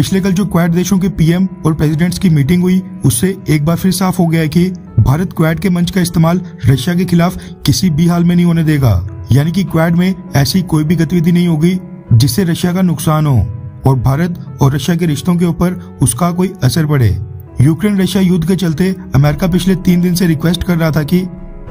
पिछले कल जो क्वाड देशों के पीएम और प्रेसिडेंट्स की मीटिंग हुई, उससे एक बार फिर साफ हो गया है कि भारत क्वाड के मंच का इस्तेमाल रशिया के खिलाफ किसी भी हाल में नहीं होने देगा। यानी कि क्वाड में ऐसी कोई भी गतिविधि नहीं होगी जिससे रशिया का नुकसान हो और भारत और रशिया के रिश्तों के ऊपर उसका कोई असर पड़े। यूक्रेन रशिया युद्ध के चलते अमेरिका पिछले 3 दिन से रिक्वेस्ट कर रहा था कि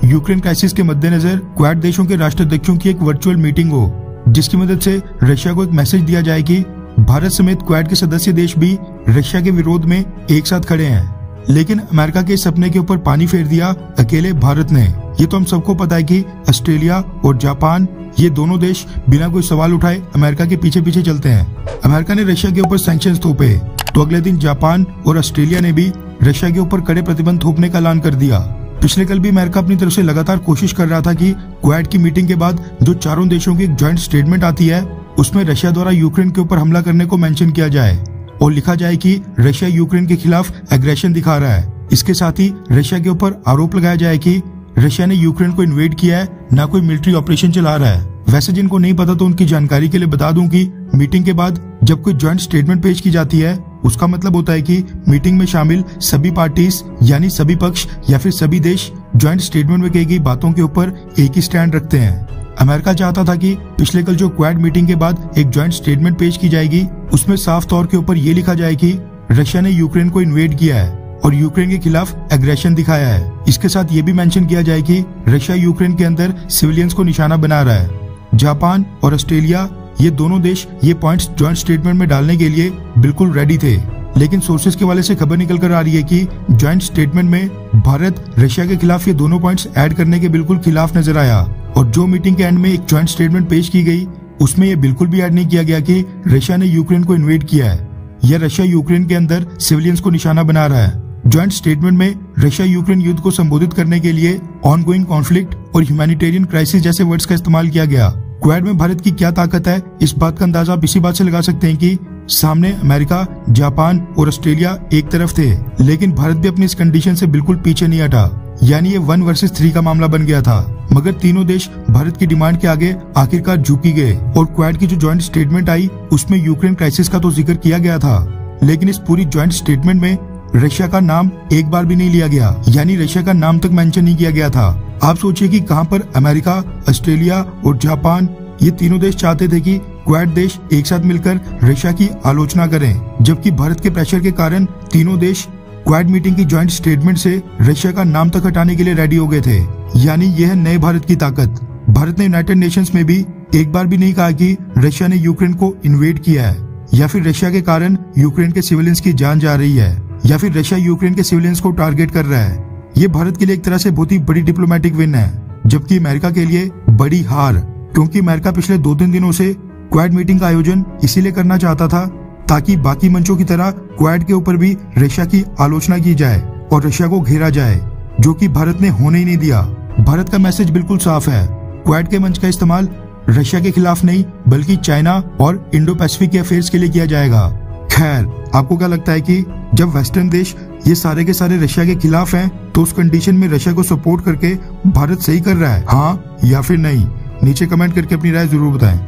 यूक्रेन क्राइसिस के मद्देनजर क्वाड देशों के राष्ट्राध्यक्षों की एक वर्चुअल मीटिंग हो, जिसकी मदद से रशिया को एक मैसेज दिया जाए कि भारत समेत क्वाड के सदस्य देश भी रशिया के विरोध में एक साथ खड़े हैं। लेकिन अमेरिका के सपने के ऊपर पानी फेर दिया अकेले भारत ने। ये तो हम सबको पता है कि ऑस्ट्रेलिया और जापान, ये दोनों देश बिना कोई सवाल उठाए अमेरिका के पीछे पीछे चलते हैं। अमेरिका ने रशिया के ऊपर सैंक्शंस थोपे तो अगले दिन जापान और ऑस्ट्रेलिया ने भी रशिया के ऊपर कड़े प्रतिबंध थोपने का ऐलान कर दिया। पिछले कल भी अमेरिका अपनी तरफ से लगातार कोशिश कर रहा था कि क्वाड की मीटिंग के बाद जो चारों देशों की एक ज्वाइंट स्टेटमेंट आती है, उसमें रशिया द्वारा यूक्रेन के ऊपर हमला करने को मेंशन किया जाए और लिखा जाए कि रशिया यूक्रेन के खिलाफ एग्रेशन दिखा रहा है। इसके साथ ही रशिया के ऊपर आरोप लगाया जाए कि रशिया ने यूक्रेन को इन्वेड किया है, ना कोई मिलिट्री ऑपरेशन चला रहा है। वैसे जिनको नहीं पता तो उनकी जानकारी के लिए बता दूं कि मीटिंग के बाद जब कोई ज्वाइंट स्टेटमेंट पेश की जाती है, उसका मतलब होता है कि मीटिंग में शामिल सभी पार्टीज यानी सभी पक्ष या फिर सभी देश ज्वाइंट स्टेटमेंट में कही गई बातों के ऊपर एक ही स्टैंड रखते हैं। अमेरिका चाहता था कि पिछले कल जो क्वाड मीटिंग के बाद एक ज्वाइंट स्टेटमेंट पेश की जाएगी, उसमें साफ तौर के ऊपर ये लिखा जाए कि रशिया ने यूक्रेन को इन्वेड किया है और यूक्रेन के खिलाफ एग्रेशन दिखाया है। इसके साथ ये भी मेंशन किया जाए कि रशिया यूक्रेन के अंदर सिविलियंस को निशाना बना रहा है। जापान और ऑस्ट्रेलिया, ये दोनों देश ये पॉइंट्स ज्वाइंट स्टेटमेंट में डालने के लिए बिल्कुल रेडी थे, लेकिन सोर्सेज के वाले से खबर निकल कर आ रही है कि ज्वाइंट स्टेटमेंट में भारत रशिया के खिलाफ ये दोनों पॉइंट्स ऐड करने के बिल्कुल खिलाफ नजर आया। और जो मीटिंग के एंड में एक ज्वाइंट स्टेटमेंट पेश की गई, उसमें ये बिल्कुल भी ऐड नहीं किया गया कि रशिया ने यूक्रेन को इन्वेड किया है या रशिया यूक्रेन के अंदर सिविलियंस को निशाना बना रहा है। ज्वाइंट स्टेटमेंट में रशिया यूक्रेन युद्ध को संबोधित करने के लिए ऑनगोइंग कॉन्फ्लिक्ट और ह्यूमैनिटेरियन क्राइसिस जैसे वर्ड्स का इस्तेमाल किया गया। क्वाड में भारत की क्या ताकत है, इस बात का अंदाजा आप इसी बात से लगा सकते हैं कि सामने अमेरिका, जापान और ऑस्ट्रेलिया एक तरफ थे, लेकिन भारत भी अपनी इस कंडीशन से बिल्कुल पीछे नहीं हटा। यानी ये 1 वर्सेस 3 का मामला बन गया था, मगर तीनों देश भारत की डिमांड के आगे आखिरकार झुकी गए और क्वाड की जो ज्वाइंट स्टेटमेंट आई, उसमें यूक्रेन क्राइसिस का तो जिक्र किया गया था, लेकिन इस पूरी ज्वाइंट स्टेटमेंट में रशिया का नाम एक बार भी नहीं लिया गया, यानी रशिया का नाम तक मेंशन नहीं किया गया था। आप सोचिए कि कहां पर अमेरिका, ऑस्ट्रेलिया और जापान, ये तीनों देश चाहते थे कि क्वाड देश एक साथ मिलकर रशिया की आलोचना करें, जबकि भारत के प्रेशर के कारण तीनों देश क्वाड मीटिंग की ज्वाइंट स्टेटमेंट से रशिया का नाम तक हटाने के लिए रेडी हो गए थे। यानी यह है नए भारत की ताकत। भारत ने यूनाइटेड नेशंस में भी एक बार भी नहीं कहा कि रशिया ने यूक्रेन को इन्वेड किया है या फिर रशिया के कारण यूक्रेन के सिविलियंस की जान जा रही है या फिर रशिया यूक्रेन के सिविलियंस को टारगेट कर रहा है। ये भारत के लिए एक तरह से बहुत ही बड़ी डिप्लोमेटिक विन है, जबकि अमेरिका के लिए बड़ी हार, क्योंकि अमेरिका पिछले 2-3 दिनों से क्वाड मीटिंग का आयोजन इसीलिए करना चाहता था ताकि बाकी मंचों की तरह क्वाड के ऊपर भी रशिया की आलोचना की जाए और रशिया को घेरा जाए, जो कि भारत ने होने ही नहीं दिया। भारत का मैसेज बिल्कुल साफ है, क्वाड के मंच का इस्तेमाल रशिया के खिलाफ नहीं बल्कि चाइना और इंडो पैसिफिक के अफेयर्स के लिए किया जाएगा। खैर, आपको क्या लगता है कि जब वेस्टर्न देश ये सारे के सारे रशिया के खिलाफ हैं, तो उस कंडीशन में रशिया को सपोर्ट करके भारत सही कर रहा है, हाँ या फिर नहीं? नीचे कमेंट करके अपनी राय जरूर बताएं।